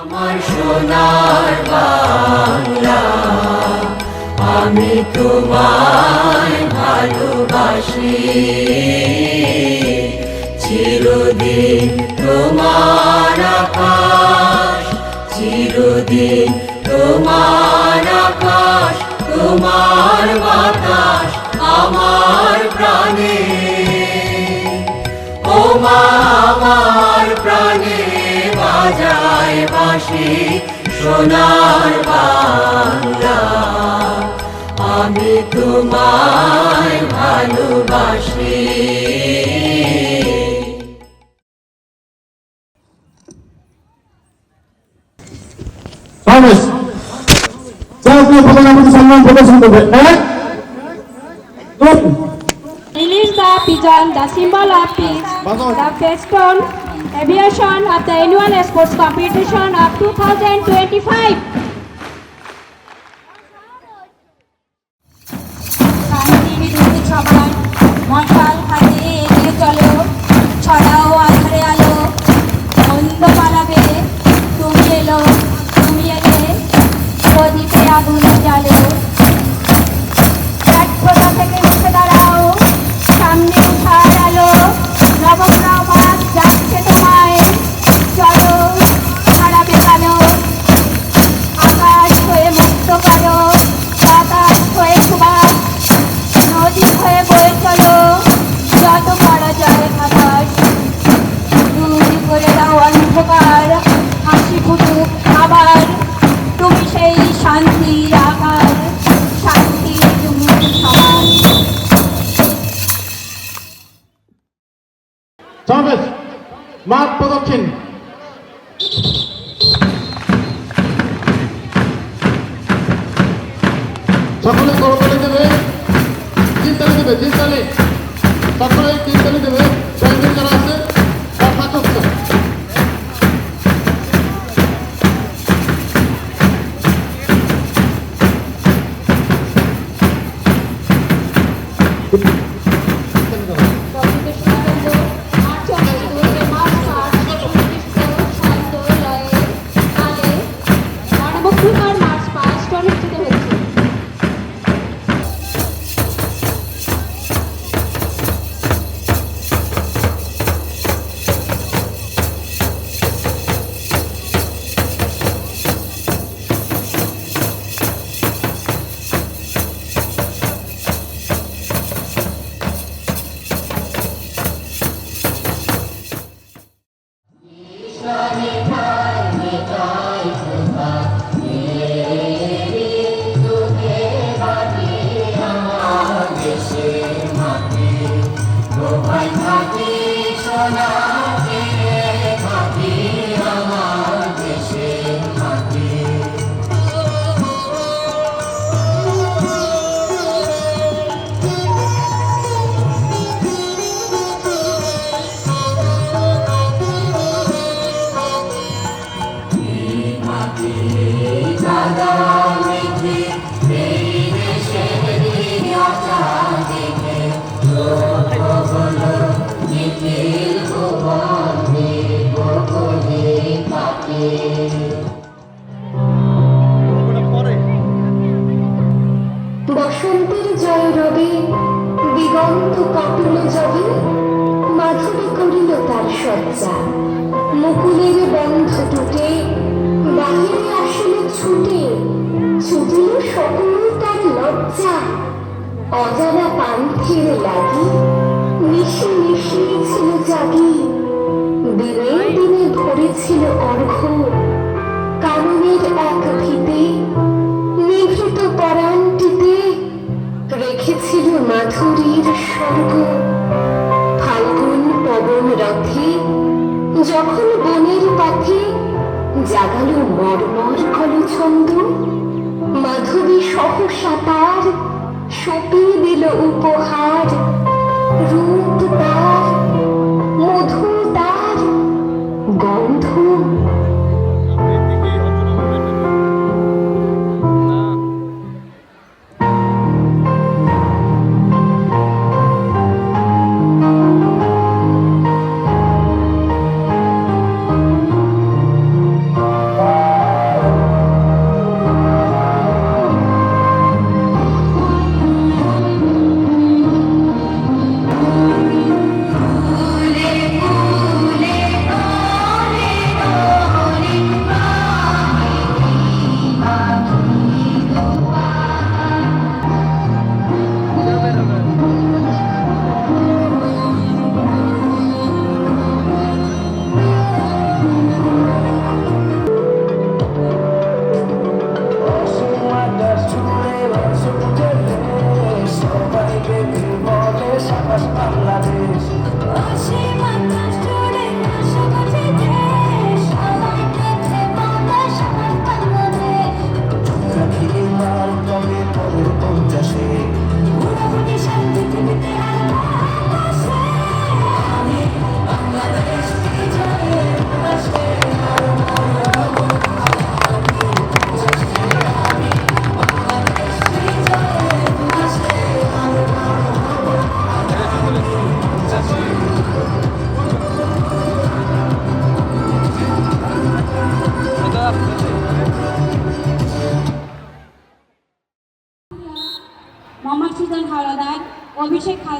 আমার সোনার বাংলা, আমি তোমায় ভালোবাসি। চিরদিন তোমার আকাশ, চিরদিন তোমার আকাশ, তোমার বাতাস আমার প্রাণে। ও মা আমার প্রাণে বাজায় বাঁশি সোনার বাংলা, আমি তোমায় ভালোবাসি। Release the pigeon, the symbol of peace, the feston, aviation of the annual sports competition of 2025. সবার মশাল হাতে এগিয়ে চলো, ছড়াও আধারে আলো, বন্ধ পালাবে তুমি এলো, তুমি এলে প্রদীপে আগুন জ্বালো। ব্যর্থতা থেকে উঠে দাঁড়াও, সামনে উঠার আলো, নবপ্রভাত যাচ্ছে তোমায়, চলো হারাবে কালো। আকাশ হয়ে মুক্ত করো, বাতাস হয়ে সুবাস, নদী হয়ে বয়ে চলো, যত পরাজয় হতাশ। দূর করে দাও অন্ধকার, হাসি ফুটুক আবার, তুমি সেই শান্তির আকার, শান্তির তুমি সবার। সমাবেশ মাঠ প্রদক্ষিণ। সকলে করতালি দেবে, তিনতালি দেবে, তিনতালি, সকলে তিনতালি দেবে। ব্যাংকের যারা আছে তার পাঠক বসন্তের জয় রবি, দিগন্ত কাটল যবে, মাধবী করিল তার শয্যা। মুকুলের বন্ধ টুটে বাহিরে আসিল ছুটে, ছুটিল সকল তার লজ্জা। অজানা পান্থের লাগি নিশি নিশি ছিল জাগি, দিনে দিনে ধরেছিল অর্ঘ্য, কাননের এক ভিতে নিভৃত পরাণটিতে রেখেছিল মাধুরীর স্বর্গ। ফাল্গুন পবন রথে যখন বনের পথে জাগালো মর্মর কলছন্দ, মাধবী সহসা তার সঁপিয়ে দিল উপহার। রূপ তার, মধু তার, গন্ধ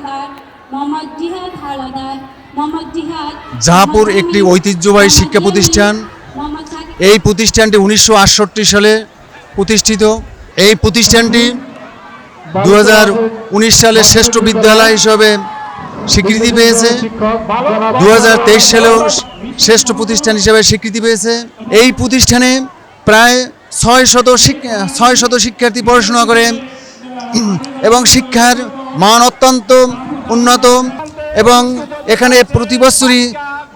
হাওলাদার, মোহাম্মদ জিহাদ হাওলাদার, মোহাম্মদ জিহাদ। জাহাপুর একটি ঐতিহ্যবাহী শিক্ষা প্রতিষ্ঠান। মোহাম্মদ সাকিব। এই প্রতিষ্ঠানটি 1968 সালে প্রতিষ্ঠিত। এই প্রতিষ্ঠানটি 2019 সালে শ্রেষ্ঠ বিদ্যালয় হিসেবে স্বীকৃতি পেয়েছে। 2023 সালেও শ্রেষ্ঠ প্রতিষ্ঠান হিসেবে স্বীকৃতি পেয়েছে। এই প্রতিষ্ঠানে প্রায় 600 শিক্ষার্থী পড়াশোনা করে এবং শিক্ষার মান অত্যন্ত উন্নত এবং এখানে প্রতি বছরই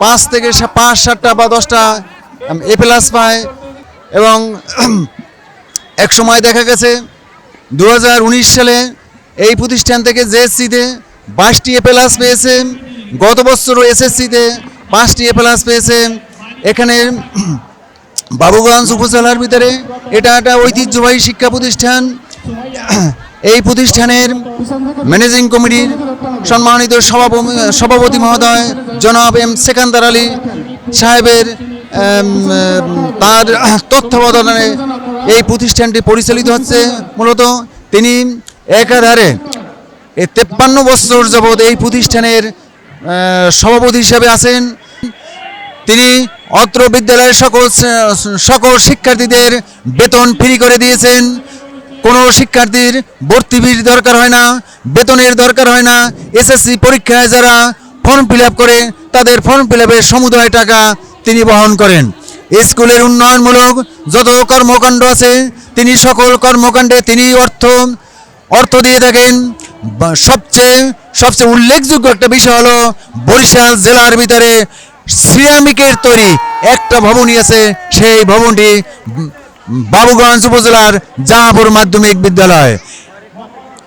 5 থেকে 7টা বা 10টা A+ পায় এবং এক সময় দেখা গেছে 2019 সালে এই প্রতিষ্ঠান থেকে JSC-তে 22টি A+ পেয়েছে। গত বছরও SSC-তে 5টি A+ পেয়েছে। এখানে বাবুগঞ্জ উপজেলার ভিতরে এটা একটা ঐতিহ্যবাহী শিক্ষা প্রতিষ্ঠান। এই প্রতিষ্ঠানের ম্যানেজিং কমিটির সম্মানিত সভাপতি মহোদয় জনাব M সেকান্দার আলী সাহেবের তার তত্ত্বাবধানে এই প্রতিষ্ঠানটি পরিচালিত হচ্ছে। মূলত তিনি একাধারে 53 বছর যাবৎ এই প্রতিষ্ঠানের সভাপতি হিসেবে আছেন। তিনি অত্র বিদ্যালয়ের সকল শিক্ষার্থীদের বেতন ফ্রি করে দিয়েছেন। কোনো শিক্ষার্থীর ভর্তি ফির দরকার হয় না, বেতনের দরকার হয় না। SSC পরীক্ষায় যারা ফর্ম ফিল আপ করে তাদের ফর্ম ফিল আপের সমুদায় টাকা তিনি বহন করেন। স্কুলের উন্নয়নমূলক যত কর্মকাণ্ড আছে তিনি সকল কর্মকাণ্ডে তিনি অর্থ দিয়ে থাকেন। সবচেয়ে উল্লেখযোগ্য একটা বিষয় হলো বরিশাল জেলার ভিতরে সিরামিকের তৈরি একটা ভবনই আছে। সেই ভবনটি বাবুগঞ্জ উপজেলার জাহাপুর মাধ্যমিক বিদ্যালয়।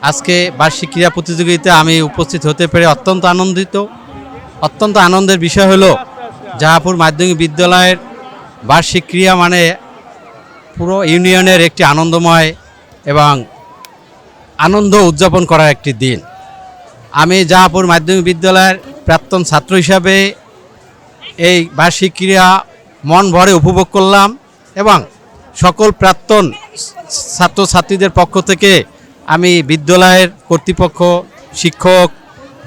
আজকে বার্ষিক ক্রীড়া প্রতিযোগিতায় আমি উপস্থিত হতে পেরে অত্যন্ত আনন্দিত। অত্যন্ত আনন্দের বিষয় হলো জাহাপুর মাধ্যমিক বিদ্যালয়ের বার্ষিক ক্রীড়া মানে পুরো ইউনিয়নের একটি আনন্দময় এবং আনন্দ উদযাপন করার একটি দিন। আমি জাহাপুর মাধ্যমিক বিদ্যালয়ের প্রাক্তন ছাত্র হিসাবে এই বার্ষিক ক্রীড়া মন ভরে উপভোগ করলাম এবং সকল প্রাক্তন ছাত্রছাত্রীদের পক্ষ থেকে আমি বিদ্যালয়ের কর্তৃপক্ষ, শিক্ষক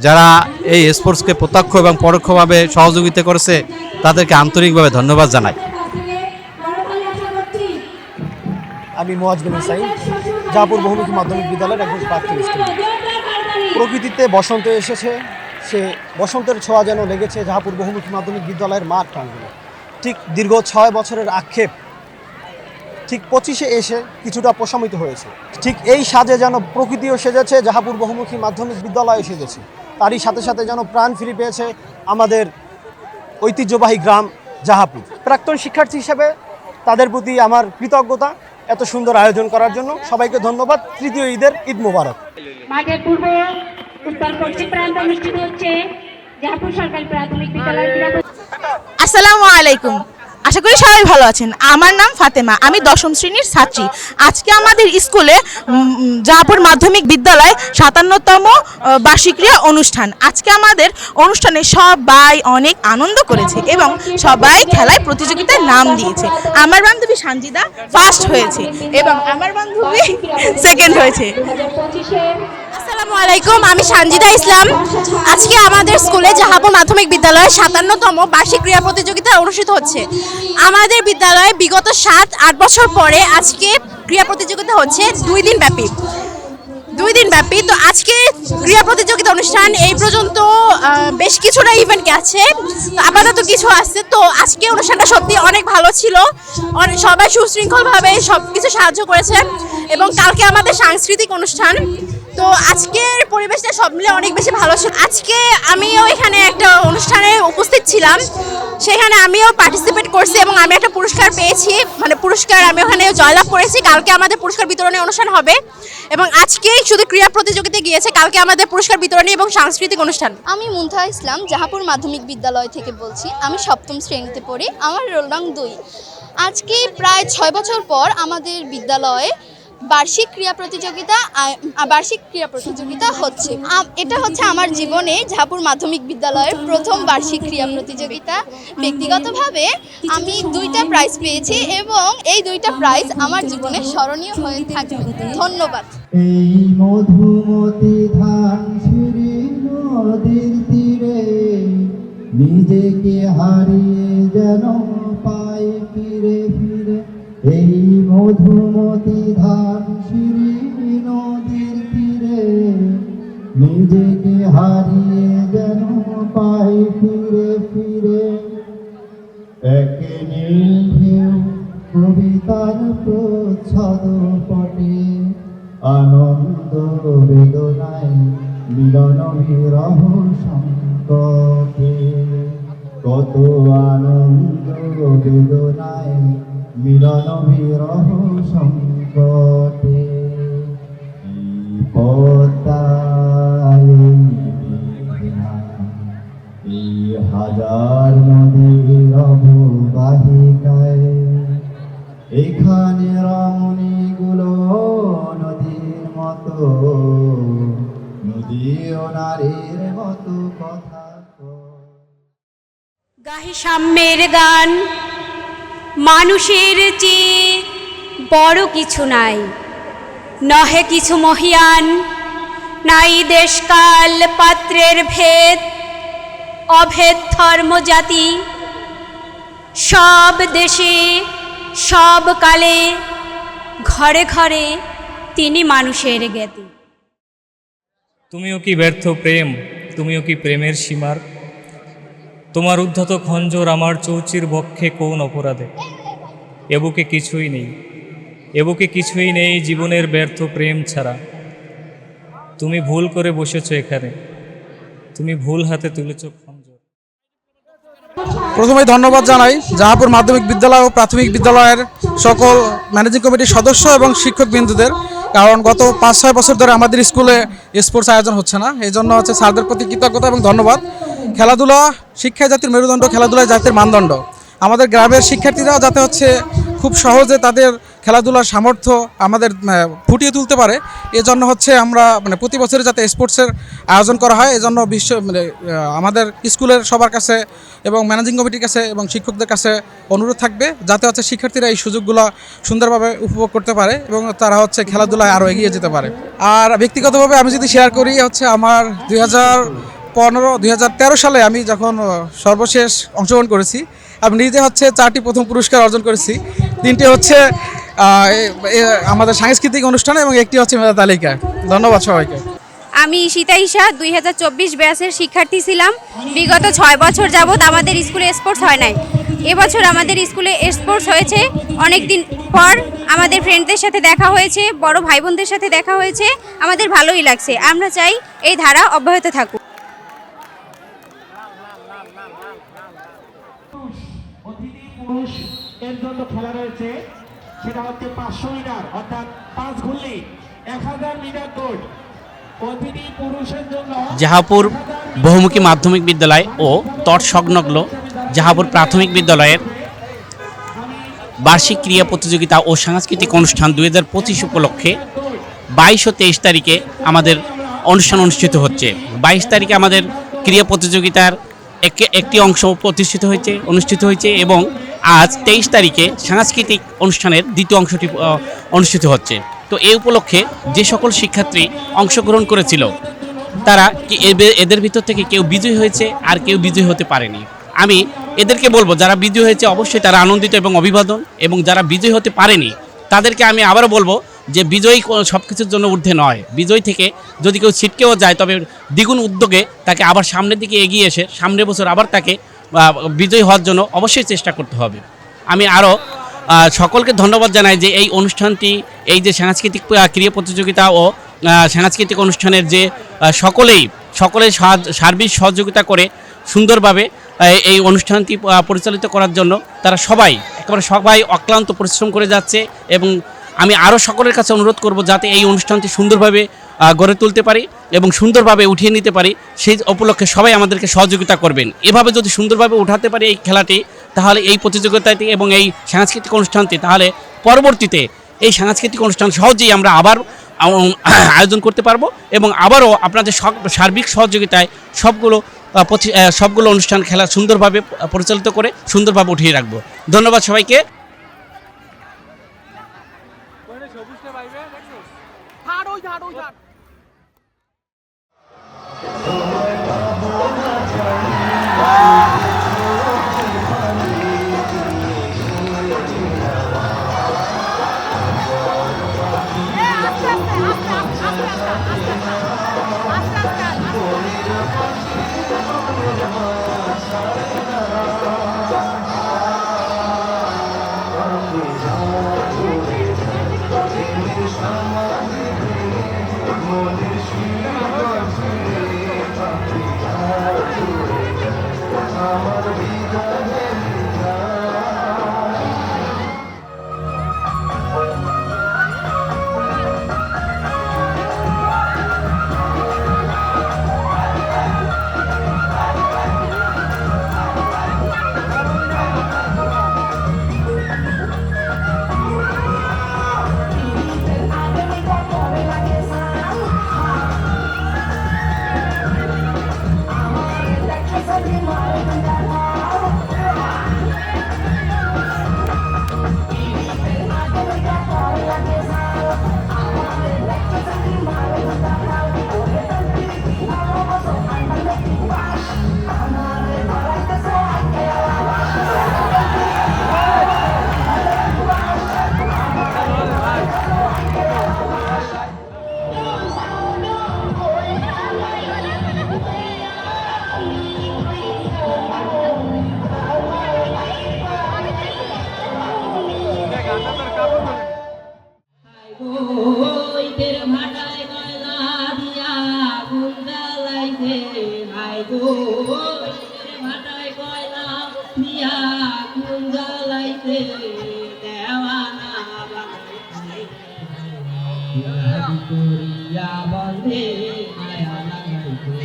যারা এই স্পোর্টসকে প্রত্যক্ষ এবং পরোক্ষভাবে সহযোগিতা করেছে তাদেরকে আন্তরিকভাবে ধন্যবাদ জানাই। আমি মোয়াজ বিন হুসাইন, জাহাপুর বহুমুখী মাধ্যমিক বিদ্যালয়ের একজন প্রাক্তন স্টুডেন্ট। প্রকৃতিতে বসন্ত এসেছে, সে বসন্তের ছোঁয়া যেন লেগেছে জাহাপুর বহুমুখী মাধ্যমিক বিদ্যালয়ের মাঠ প্রাঙ্গণে। ঠিক দীর্ঘ 6 বছরের আক্ষেপ ঠিক 25-এ এসে কিছুটা প্রশমিত হয়েছে। ঠিক এই সাজে যেন প্রকৃতিও সেজেছে, জাহাপুর বহুমুখী মাধ্যমিক বিদ্যালয় সেজেছে। তারই সাথে সাথে যেন প্রাণ ফিরে পেয়েছে আমাদের ঐতিহ্যবাহী গ্রাম জাহাপুর। প্রাক্তন শিক্ষার্থী হিসেবে তাদের প্রতি আমার কৃতজ্ঞতা এত সুন্দর আয়োজন করার জন্য। সবাইকে ধন্যবাদ। তৃতীয় ঈদের ঈদ মোবারক। মাঠের পূর্ব উত্তর পশ্চিম প্রান্তে অনুষ্ঠিত হচ্ছে জাহাপুর সরকারি প্রাথমিক বিদ্যালয়ের ক্রীড়া। আসসালামু আলাইকুম, আশা করি সবাই ভালো আছেন। আমার নাম ফাতেমা, আমি 10ম শ্রেণীর ছাত্রী। আজকে আমাদের স্কুলে জাহাপুর মাধ্যমিক বিদ্যালয় 57তম বার্ষিক ক্রীড়া অনুষ্ঠান। আজকে আমাদের অনুষ্ঠানে সবাই অনেক আনন্দ করেছে এবং সবাই খেলায় প্রতিযোগিতায় নাম দিয়েছে। আমার বান্ধবী সানজিদা ফার্স্ট হয়েছে এবং আমার বান্ধবী সেকেন্ড হয়েছে। আসসালামু আলাইকুম, আমি সানজিদা ইসলাম। আজকে আমাদের স্কুলে জাহাপুর মাধ্যমিক বিদ্যালয়ে 57তম বার্ষিক ক্রীড়া প্রতিযোগিতা অনুষ্ঠিত হচ্ছে। আমাদের বিদ্যালয়ে বিগত 7-8 বছর পরে আজকে ক্রীড়া প্রতিযোগিতা হচ্ছে 2 দিন ব্যাপী। তো আজকে ক্রীড়া প্রতিযোগিতা অনুষ্ঠান এই পর্যন্ত বেশ কিছুটা ইভেন্ট গেছে, তো আপাতত কিছু আসছে। তো আজকে অনুষ্ঠানটা সত্যি অনেক ভালো ছিল, সবাই সুশৃঙ্খলভাবে সব কিছু সাহায্য করেছে এবং কালকে আমাদের সাংস্কৃতিক অনুষ্ঠান। তো আজকের পরিবেশটা সব মিলে অনেক বেশি ভালো ছিল। আজকে আমিও এখানে একটা অনুষ্ঠানে উপস্থিত ছিলাম, সেখানে আমিও পার্টিসিপেট করছি এবং আমি একটা পুরস্কার পেয়েছি, মানে পুরস্কার আমি ওখানে জয়লাভ করেছি। কালকে আমাদের পুরস্কার বিতরণী অনুষ্ঠান হবে এবং আজকে শুধু ক্রীড়া প্রতিযোগিতা গিয়েছে, কালকে আমাদের পুরস্কার বিতরণী এবং সাংস্কৃতিক অনুষ্ঠান। আমি মুনতাহা ইসলাম, জাহাপুর মাধ্যমিক বিদ্যালয় থেকে বলছি। আমি 7ম শ্রেণীতে পড়ি, আমার রোল নং 2। আজকে প্রায় 6 বছর পর আমাদের বিদ্যালয়ে বার্ষিক ক্রীড়া প্রতিযোগিতা হচ্ছে। এটা হচ্ছে আমার জীবনে জাহাপুর মাধ্যমিক বিদ্যালয়ের প্রথম বার্ষিক ক্রীড়া প্রতিযোগিতা। ব্যক্তিগতভাবে আমি 2টা প্রাইজ পেয়েছি এবং এই 2টা প্রাইজ আমার জীবনে স্মরণীয় হয়ে থাকবে। ধন্যবাদ। নদীর তীরে নিজেকে হারিয়ে যেন পাই ফিরে ফিরে এই মধুমতি ধান সিঁড়ি নদীর তীরে নিজেকে হারিয়ে যেন পাই ফিরে ফিরে একে নীল ঢেউ কবিতার প্রচ্ছদ পটে আনন্দ বেদনায় মিলন বিরহ সংকটে কত আনন্দ বেদনায় মিলন বিরহ সংকটে পদ্মায় এই হাজার নদীর অববাহিকায় এখানে রমণীগুলো নদীর মতো নদী ও নারীর মতো কথা গাহি সাম্যের গান, মানুষের চেয়ে বড় কিছু নাই, নহে কিছু মহিয়ান, নাই দেশকাল পাত্রের ভেদ, অভেদ ধর্ম জাতি, সব দেশে সব কালে ঘরে ঘরে তিনি মানুষের জ্ঞাতি। তুমিও কি ব্যর্থ প্রেম, তুমিও কি প্রেমের সীমার, তোমার উদ্ধত খঞ্জর আমার চৌচির বক্ষে কোন অপরাধে? এবুকে কিছুই নেই, এবুকে কিছুই নেই জীবনের ব্যর্থ প্রেম ছাড়া। তুমি ভুল করে বসেছো এখানে, তুমি ভুল হাতে তুলেছ খঞ্জর। প্রথমে ধন্যবাদ জানাই জাহাপুর মাধ্যমিক বিদ্যালয় ও প্রাথমিক বিদ্যালয়ের সকল ম্যানেজিং কমিটির সদস্য এবং শিক্ষকবৃন্দদের, কারণ গত 5-6 বছর ধরে আমাদের স্কুলে স্পোর্টস আয়োজন হচ্ছে না, এই জন্য হচ্ছে স্যারদের প্রতি কৃতজ্ঞতা এবং ধন্যবাদ। খেলাধুলা শিক্ষায় জাতির মেরুদণ্ড, খেলাধুলায় জাতির মানদণ্ড। আমাদের গ্রামের শিক্ষার্থীরাও যাতে হচ্ছে খুব সহজে তাদের খেলাধুলার সামর্থ্য আমাদের ফুটিয়ে তুলতে পারে, এজন্য হচ্ছে আমরা প্রতি বছরে যাতে স্পোর্টসের আয়োজন করা হয়, এজন্য আমাদের স্কুলের সবার কাছে এবং ম্যানেজিং কমিটির কাছে এবং শিক্ষকদের কাছে অনুরোধ থাকবে যাতে হচ্ছে শিক্ষার্থীরা এই সুযোগগুলো সুন্দরভাবে উপভোগ করতে পারে এবং তারা হচ্ছে খেলাধুলায় আরও এগিয়ে যেতে পারে। আর ব্যক্তিগতভাবে আমি যদি শেয়ার করি, হচ্ছে আমার 2013 সালে আমি যখন সর্বশেষ অংশগ্রহণ করেছি, আমি নিজে হচ্ছে 4টি প্রথম পুরস্কার অর্জন করেছি। 3টি হচ্ছে আমাদের সাংস্কৃতিক অনুষ্ঠানে এবং একটি হচ্ছে মেধা তালিকায়। ধন্যবাদ সবাইকে। আমি ঈশিতা ঈশা 2024 ব্যাচের শিক্ষার্থী ছিলাম। বিগত 6 বছর যাবৎ আমাদের স্কুলে স্পোর্টস হয় নাই। এবছর আমাদের স্কুলে স্পোর্টস হয়েছে। অনেক দিন পর আমাদের ফ্রেন্ডদের সাথে দেখা হয়েছে, বড় ভাই বোনদের সাথে দেখা হয়েছে, আমাদের ভালোই লাগছে। আমরা চাই এই ধারা অব্যাহত থাকুক। অতিথি পুরুষ এর জন্য খেলা রয়েছে, সেটা হচ্ছে 500 মিটার, অর্থাৎ 5 ঘুরলে 1000 মিটার দৌড়। অতিথি পুরুষের জন্য জাহাপুর বহুমুখী মাধ্যমিক বিদ্যালয় ও তৎসংলগ্ন জাহাপুর প্রাথমিক বিদ্যালয়ের বার্ষিক ক্রীড়া প্রতিযোগিতা ও সাংস্কৃতিক অনুষ্ঠান 2025 উপলক্ষে 22 ও 23 তারিখে আমাদের অনুষ্ঠান অনুষ্ঠিত হচ্ছে। 22 তারিখে আমাদের ক্রীড়া প্রতিযোগিতার একটি অংশ অনুষ্ঠিত হয়েছে এবং আজ 23 তারিখে সাংস্কৃতিক অনুষ্ঠানের দ্বিতীয় অংশটি অনুষ্ঠিত হচ্ছে। তো এই উপলক্ষে যে সকল শিক্ষার্থী অংশগ্রহণ করেছিল তারা এদের ভিতর থেকে কেউ বিজয়ী হয়েছে আর কেউ বিজয়ী হতে পারেনি। আমি এদেরকে বলবো যারা বিজয়ী হয়েছে অবশ্যই তারা আনন্দিত এবং অভিবাদন, এবং যারা বিজয়ী হতে পারেনি তাদেরকে আমি আবারও বলবো যে বিজয়ী সব কিছুর জন্য ঊর্ধ্বে নয়। বিজয়ী থেকে যদি কেউ ছিটকেও যায় তবে দ্বিগুণ উদ্যোগে তাকে আবার সামনের দিকে এগিয়ে এসে সামনের বছর আবার তাকে বিজয়ী হওয়ার জন্য অবশ্যই চেষ্টা করতে হবে। আমি আরও সকলকে ধন্যবাদ জানাই যে এই অনুষ্ঠানটি, এই যে সাংস্কৃতিক ক্রীড়া প্রতিযোগিতা ও সাংস্কৃতিক অনুষ্ঠানের যে সকলে সার্বিক সহযোগিতা করে সুন্দরভাবে এই অনুষ্ঠানটি পরিচালিত করার জন্য তারা সবাই অক্লান্ত পরিশ্রম করে যাচ্ছে। এবং আমি আরও সকলের কাছে অনুরোধ করব যাতে এই অনুষ্ঠানটি সুন্দরভাবে গড়ে তুলতে পারি এবং সুন্দরভাবে উঠিয়ে নিতে পারি, সেই উপলক্ষে সবাই আমাদেরকে সহযোগিতা করবেন। এভাবে যদি সুন্দরভাবে উঠাতে পারি এই খেলাটি, তাহলে এই প্রতিযোগিতাটি এবং এই সাংস্কৃতিক অনুষ্ঠানটি, তাহলে পরবর্তীতে এই সাংস্কৃতিক অনুষ্ঠান সহজেই আমরা আবার আয়োজন করতে পারবো এবং আবারও আপনাদের সার্বিক সহযোগিতায় সবগুলো অনুষ্ঠান খেলা সুন্দরভাবে পরিচালিত করে সুন্দরভাবে উঠিয়ে রাখবো। ধন্যবাদ সবাইকে। Oh, বিহারি করিয়া বন্ধে মায়া লাগাইতে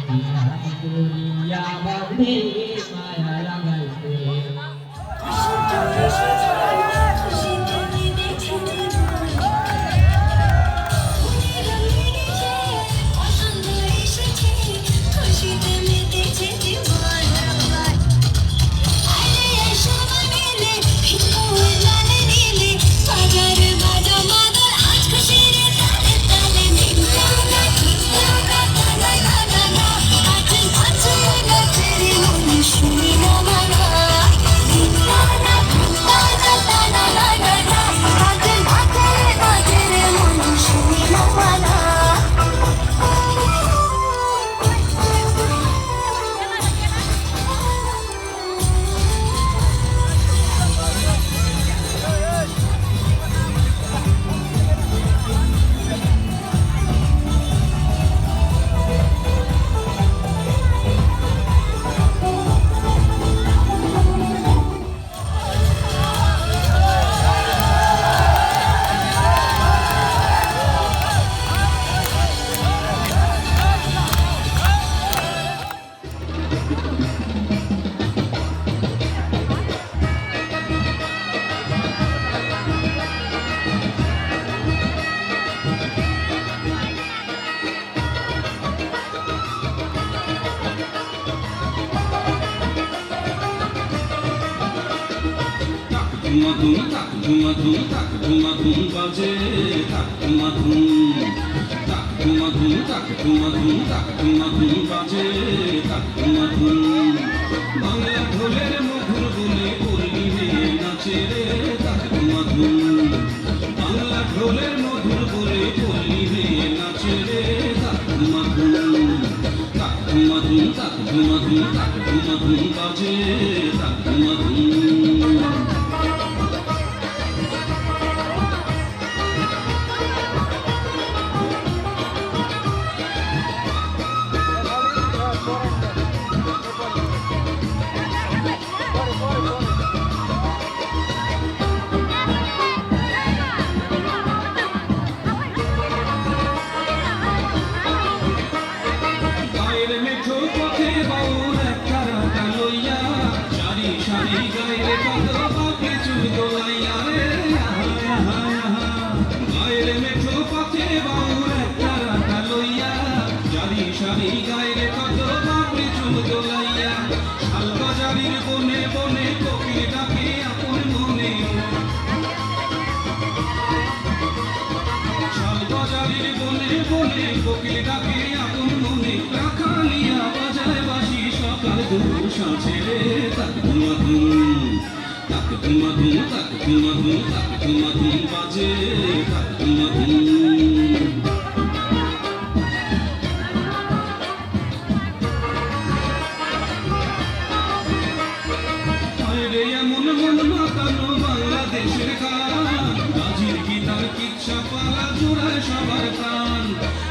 বিহারি করিয়া বন্ধে মায়া লাগাইতে ধুমাধুম তাক ধুমাধুম তাক ধুমাধুম বাজে তাক ধুমাধুম তাক ধুমাধুম তাক ধুমাধুম তাক ধুমাধুম বাজে তাক ধুমাধুম বাংলা ঢোলের মধুর বলে পল্লী মেয়ে নাচে রে তাক ধুমাধুম বাংলা ঢোলের মধুর বলে পল্লী মেয়ে নাচে রে তাক ধুমাধুম তাক ধুমাধুম তাক ধুমাধুম তাক ধুমাধুম বাজে তাক ধুমাধুম কোকিল ডাকে আপন মনে রাখালিয়া বাজায় বাঁশি সকাল দুপুর সাঁচে রে তাক ধুমাধুম তাক ধুমাধুম তাক ধুমাধুম তাক ধুমাধুম বাজে তাক ধুমাধুম এমন মন মাতানো বাংলাদেশের গান গাজীর গীতার কিচ্ছা পালা জোড়ায় সবার প্রাণ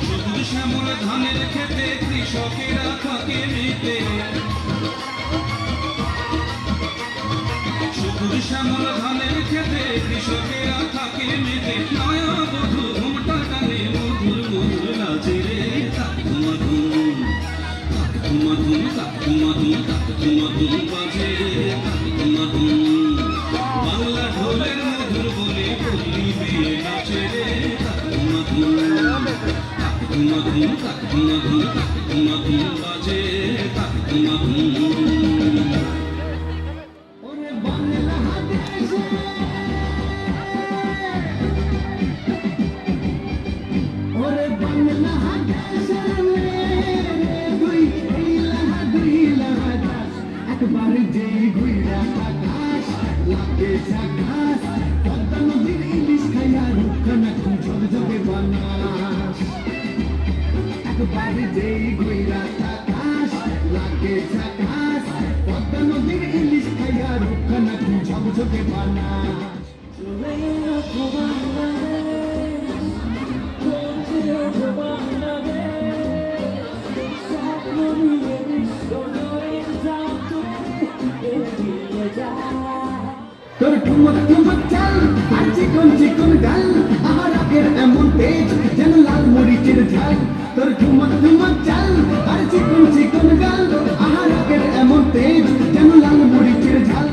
সবুজ শ্যামল ধানের খেতে কৃষকেরা থাকে মেতে সবুজ শ্যামল ধানের খেতে কৃষকেরা থাকে মেতে নয়া বধূ ঘুমটা টানে মধুর মধুর নাচে রে তাক ধুমাধুম তাক ধুমাধুম তাক ধুমাধুম তাক ধুমাধুম বাজে তাক ধুমাধুম বাংলা ঢোলের মধুর বলে পল্লী মেয়ে নাচে রে তাক ধুমাধুম তাক ধুমাধুম তাক ধুমাধুম তাক ধুমাধুম বাজে তাক ধুমাধুম ওরে বাংলা দেশে ওরে বাংলা দেশে একবার যে ঘুইরা আকাশ লাগে ঝাকাশ পদ্মা নদীর ইলিশ খাইয়া রূপখানা ঝকঝকে বানাস একবার যে ঘুইরা আকাশ লাগে ঝাকাশ পদ্মা নদীর ইলিশ খাইয়া রূপখানা ঝকঝকে বানাস তোর ঠুমক ঠুমক চাল আর চিকন চিকন গাল আমার আগের এমন তেজ যেন লাল মরিচের ঝাল তোর ঠুমক ঠুমক চাল আর চিকন চিকন গাল আমার আগের এমন তেজ যেন লাল মরিচের ঝাল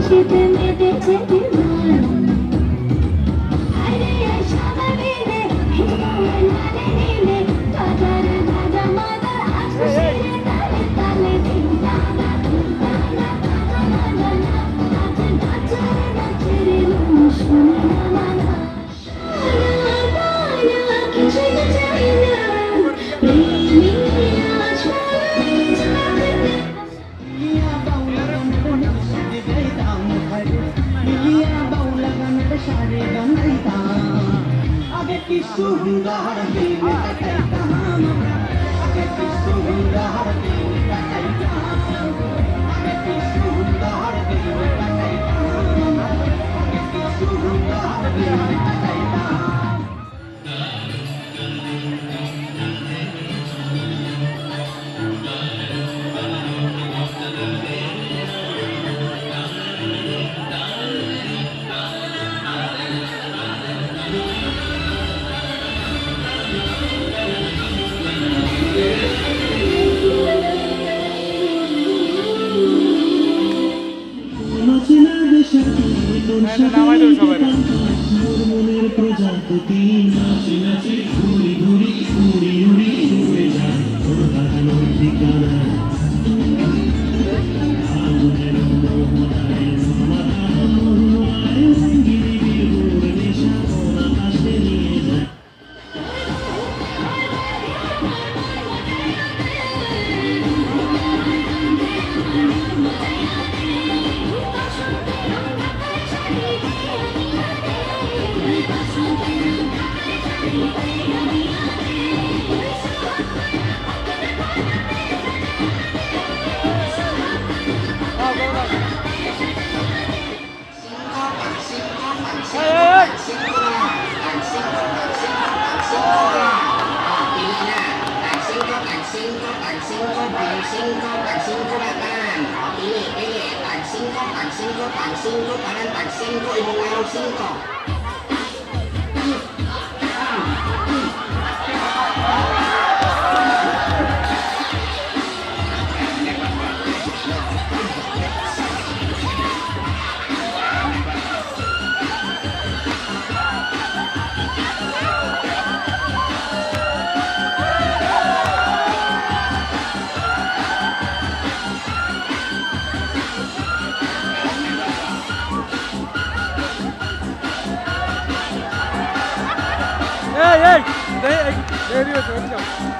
খুশিতে মেতেছে দিন আরে সাদা দিনে লালে নীলে বাজার রাজা মাদা আসে তালে তালে দিন দানা দানা দানা নাচে নাচে নাচে রে শুনে না না না কিছুই তো চাই না প্রেমিয়া ছড়ে প্রজাপতি নাচি নাচি ঘুরি ঘুরি উড়ি উড়ি উড়ে যায় তোর বাগানো ঠিকানা আগুনের মোহনায় মাথায় সঙ্গীত ভোর নেশা কোন আকাশে নিয়ে যায়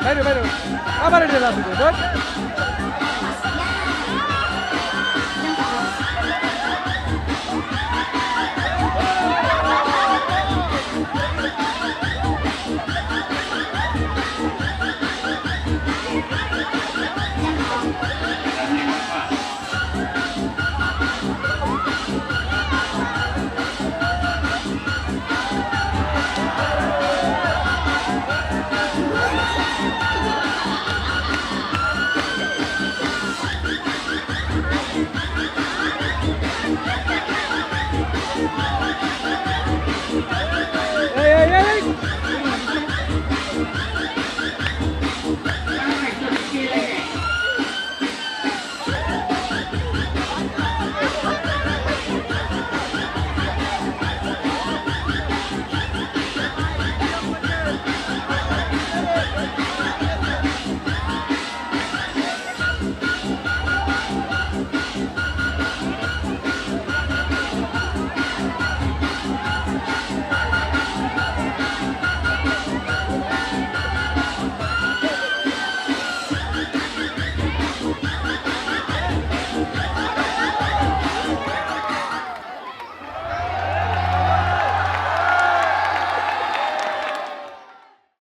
বাইরে বাইরে আবার এটা